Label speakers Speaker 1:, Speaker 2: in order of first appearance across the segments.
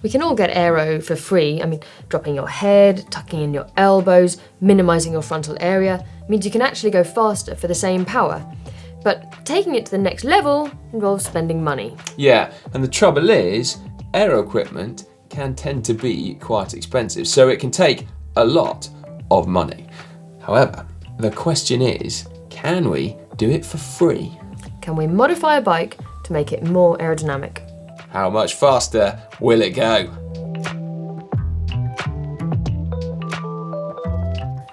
Speaker 1: We can all get Aero for free. I mean, dropping your head, tucking in your elbows, minimising your frontal area means you can actually go faster for the same power. But taking it to the next level involves spending money.
Speaker 2: Yeah, and the trouble is, aero equipment can tend to be quite expensive, so it can take a lot of money. However, the question is, can we do it for free?
Speaker 1: Can we modify a bike to make it more aerodynamic?
Speaker 2: How much faster will it go?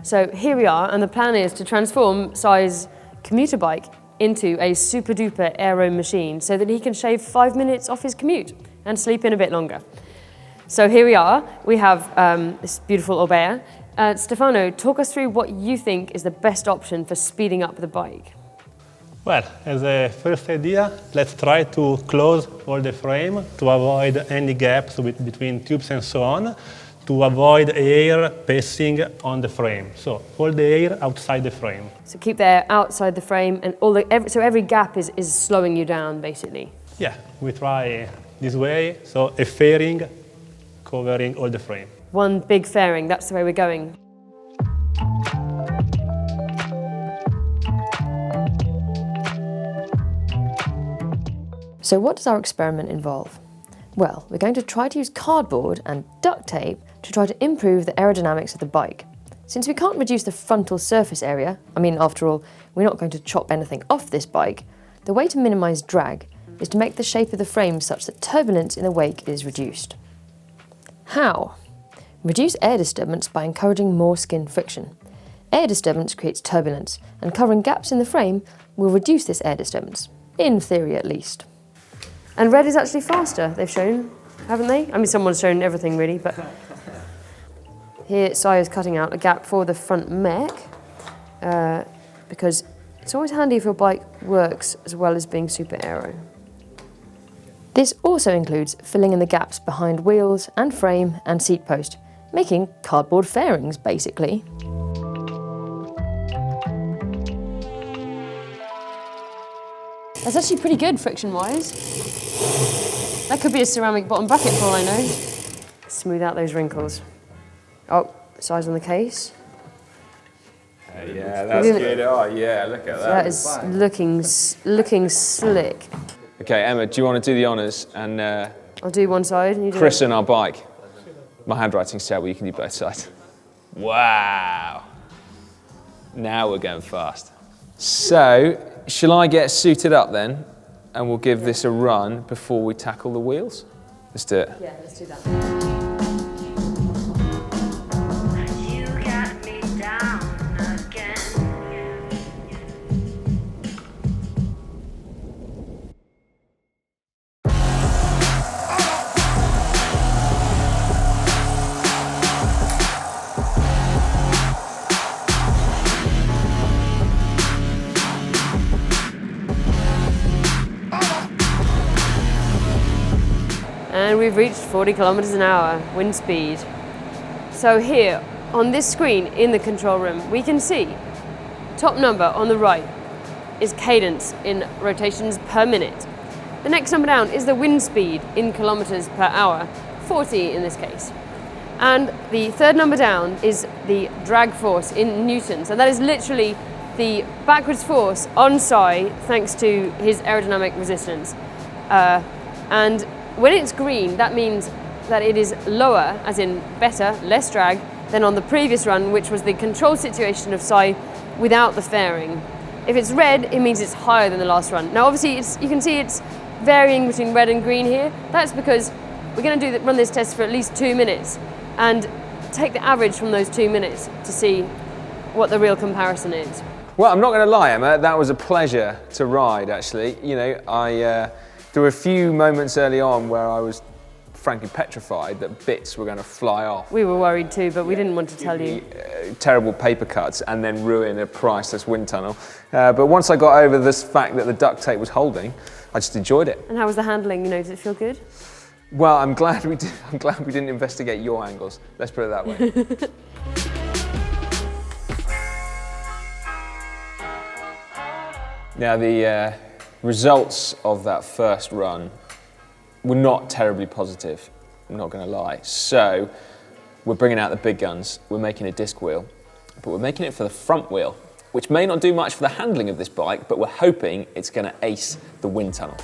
Speaker 1: So here we are, and the plan is to transform Cy's commuter bike into a super duper aero machine so that he can shave 5 minutes off his commute and sleep in a bit longer. So here we are, we have this beautiful Aero. Stefano, talk us through what you think is the best option for speeding up the bike.
Speaker 3: Well, as a first idea, let's try to close all the frame to avoid any gaps between tubes and so on, to avoid air passing on the frame. So all the air outside the frame.
Speaker 1: So keep the air outside the frame, and so every gap is slowing you down, basically.
Speaker 3: Yeah, we try this way, so a fairing covering all the frame.
Speaker 1: One big fairing, that's the way we're going. So what does our experiment involve? Well, we're going to try to use cardboard and duct tape to try to improve the aerodynamics of the bike. Since we can't reduce the frontal surface area, I mean, after all, we're not going to chop anything off this bike, the way to minimise drag is to make the shape of the frame such that turbulence in the wake is reduced. How? Reduce air disturbance by encouraging more skin friction. Air disturbance creates turbulence, and covering gaps in the frame will reduce this air disturbance, in theory at least. And red is actually faster, they've shown, haven't they? I mean, someone's shown everything really, but here Cy is cutting out a gap for the front mech, because it's always handy if your bike works as well as being super aero. This also includes filling in the gaps behind wheels and frame and seat post, making cardboard fairings, basically. That's actually pretty good friction-wise. That could be a ceramic bottom bracket for all I know. Smooth out those wrinkles. Oh, size on the case.
Speaker 2: Yeah, that's good. Oh, yeah, look at that.
Speaker 1: That is looking slick.
Speaker 2: Okay, Emma, do you want to do the honours and
Speaker 1: I'll do one side and you do
Speaker 2: christen our bike? My handwriting's terrible, you can do both sides. Wow. Now we're going fast. So, shall I get suited up then? And we'll give this a run before we tackle the wheels? Let's do it.
Speaker 1: Yeah, let's do that.
Speaker 4: You got me down again.
Speaker 1: And we've reached 40 kilometers an hour, wind speed. So here, on this screen in the control room, we can see top number on the right is cadence in rotations per minute. The next number down is the wind speed in kilometers per hour, 40 in this case. And the third number down is the drag force in newtons, and that is literally the backwards force on Cy thanks to his aerodynamic resistance. And when it's green, that means that it is lower, as in better, less drag, than on the previous run, which was the control situation of Cy without the fairing. If it's red, it means it's higher than the last run. Now obviously, you can see it's varying between red and green here. That's because we're going to run this test for at least 2 minutes and take the average from those 2 minutes to see what the real comparison is.
Speaker 2: Well, I'm not going to lie, Emma, that was a pleasure to ride, actually. You know, there were a few moments early on where I was frankly petrified that bits were going to fly off.
Speaker 1: We were worried too, but we didn't want to tell you.
Speaker 2: Terrible paper cuts and then ruin a priceless wind tunnel. But once I got over this fact that the duct tape was holding, I just enjoyed it.
Speaker 1: And how was the handling? You know, did it feel good?
Speaker 2: Well, I'm glad we didn't investigate your angles. Let's put it that way. Now the results of that first run were not terribly positive. I'm not going to lie. So we're bringing out the big guns. We're making a disc wheel, but we're making it for the front wheel, which may not do much for the handling of this bike, but we're hoping it's going to ace the wind tunnel.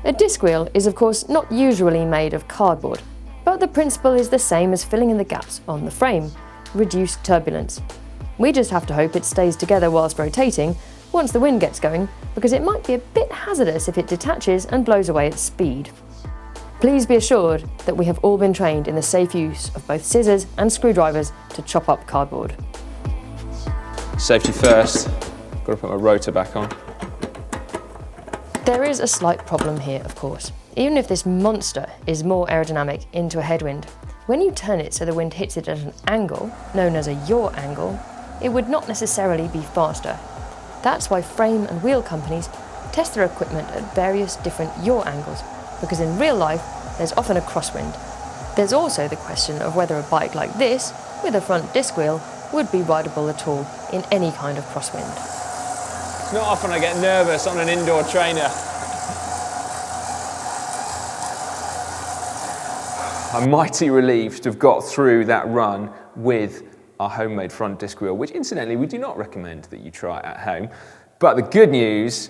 Speaker 5: A disc wheel is of course not usually made of cardboard, but the principle is the same as filling in the gaps on the frame, reduced turbulence. We just have to hope it stays together whilst rotating once the wind gets going, because it might be a bit hazardous if it detaches and blows away at speed. Please be assured that we have all been trained in the safe use of both scissors and screwdrivers to chop up cardboard.
Speaker 2: Safety first. Got to put my rotor back on.
Speaker 5: There is a slight problem here, of course. Even if this monster is more aerodynamic into a headwind, when you turn it so the wind hits it at an angle, known as a yaw angle, it would not necessarily be faster. That's why frame and wheel companies test their equipment at various different yaw angles, because in real life, there's often a crosswind. There's also the question of whether a bike like this, with a front disc wheel, would be rideable at all in any kind of crosswind.
Speaker 2: It's not often I get nervous on an indoor trainer. I'm mighty relieved to have got through that run with our homemade front disc wheel, which incidentally we do not recommend that you try at home. But the good news,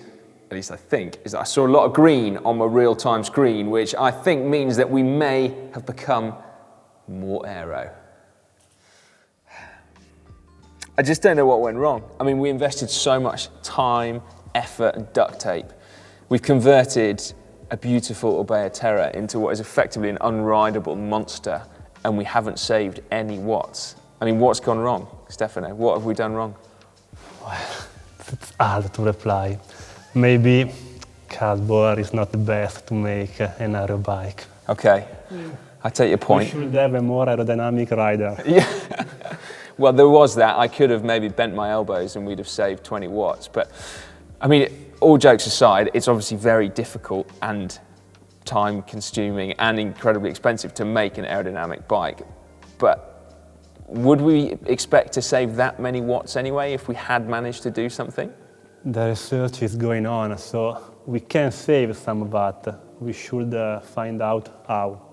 Speaker 2: at least I think, is that I saw a lot of green on my real-time screen, which I think means that we may have become more aero. I just don't know what went wrong. I mean, we invested so much time, effort, and duct tape. We've converted a beautiful Orbea Terra into what is effectively an unrideable monster, and we haven't saved any watts. I mean, what's gone wrong, Stefano? What have we done wrong?
Speaker 3: Well, it's hard to reply. Maybe cardboard is not the best to make an aero bike.
Speaker 2: Okay, I take your point.
Speaker 3: We should have a more aerodynamic rider.
Speaker 2: Yeah. Well, there was that. I could have maybe bent my elbows and we'd have saved 20 watts. But, I mean, all jokes aside, it's obviously very difficult and time-consuming and incredibly expensive to make an aerodynamic bike. But would we expect to save that many watts anyway if we had managed to do something?
Speaker 3: The research is going on, so we can save some of that. We should find out how.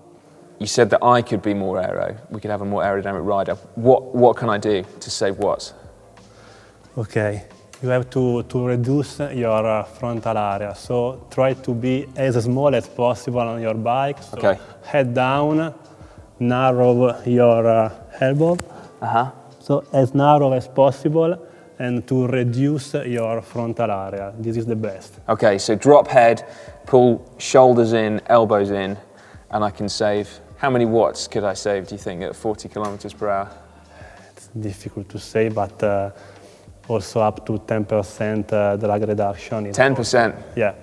Speaker 2: You said that I could be more aero. We could have a more aerodynamic rider. What can I do to save watts?
Speaker 3: Okay, you have to reduce your frontal area. So try to be as small as possible on your bike. So
Speaker 2: Okay.
Speaker 3: Head down, narrow your elbow. So as narrow as possible, and to reduce your frontal area. This is the best.
Speaker 2: Okay, so drop head, pull shoulders in, elbows in, and I can save. How many watts could I save, do you think, at 40 kilometers per hour?
Speaker 3: It's difficult to say, but also up to 10% drag reduction.
Speaker 2: 10%?
Speaker 3: Yeah.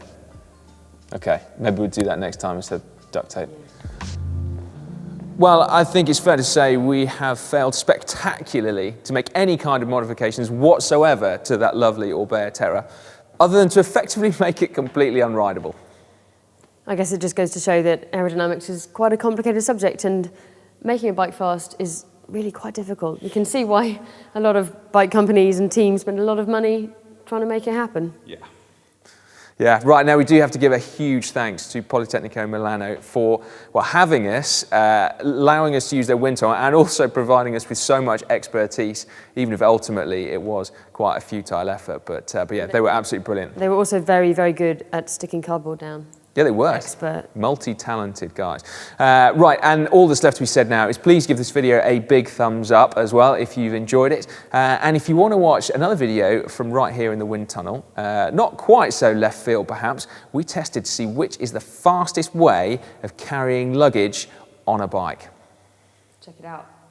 Speaker 2: Okay, maybe we'll do that next time instead of duct tape. Well, I think it's fair to say we have failed spectacularly to make any kind of modifications whatsoever to that lovely Orbea Terra, other than to effectively make it completely unrideable.
Speaker 1: I guess it just goes to show that aerodynamics is quite a complicated subject, and making a bike fast is really quite difficult. You can see why a lot of bike companies and teams spend a lot of money trying to make it happen.
Speaker 2: Yeah, right, now we do have to give a huge thanks to Politecnico Milano for having us, allowing us to use their wind tunnel, and also providing us with so much expertise, even if ultimately it was quite a futile effort. But yeah, they were absolutely brilliant.
Speaker 1: They were also very, very good at sticking cardboard down.
Speaker 2: Yeah, they were.
Speaker 1: Expert.
Speaker 2: Multi-talented guys. Right, and all that's left to be said now is please give this video a big thumbs up as well if you've enjoyed it. And if you want to watch another video from right here in the wind tunnel, not quite so left field perhaps, we tested to see which is the fastest way of carrying luggage on a bike.
Speaker 1: Check it out.